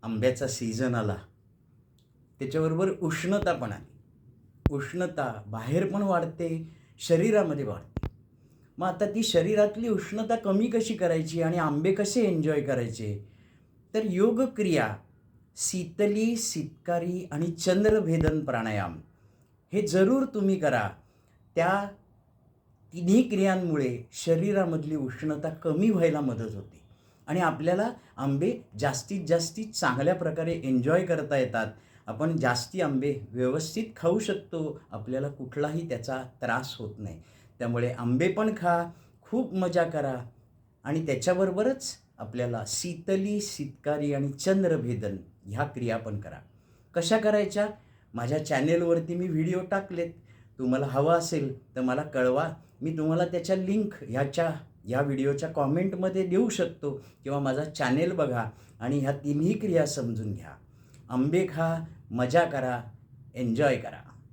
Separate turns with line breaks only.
आंब्याचा सीझन आला, त्याच्याबरोबर उष्णता पण आली. उष्णता बाहेर पण वाढते, शरीरामध्ये वाढते. मग आता ती शरीरातली उष्णता कमी कशी करायची आणि आंबे कसे एन्जॉय करायचे? तर योगक्रिया, शीतली, सितकारी आणि चंद्रभेदन प्राणायाम हे जरूर तुम्ही करा. त्या तिन्ही क्रियांमुळे शरीरामधली उष्णता कमी व्हायला मदत होते आणि आपल्याला आंबे जास्तीत जास्ती चांगल्या प्रकारे एन्जॉय करता येतात. आपण जास्ती आंबे व्यवस्थित खाऊ शकतो. आपल्याला कुठलाही त्याचा त्रास होत नाही. त्यामुळे आंबे पण खा, खूप मजा करा आणि त्याच्याबरोबरच आपल्याला शीतली, सितकारी आणि चंद्रभेदन ह्या क्रिया पण करा. कशा करायच्या? माझ्या चॅनेलवरती मी व्हिडिओ टाकलेत. तुम्हाला हवं असेल तर मला कळवा. मी तुम्हाला त्याच्या लिंक ह्या व्हिडिओच्या कॉमेंटमध्ये देऊ शकतो किंवा माझा चॅनेल बघा आणि ह्या तिन्ही क्रिया समजून घ्या. आंबे खा, मजा करा, एन्जॉय करा.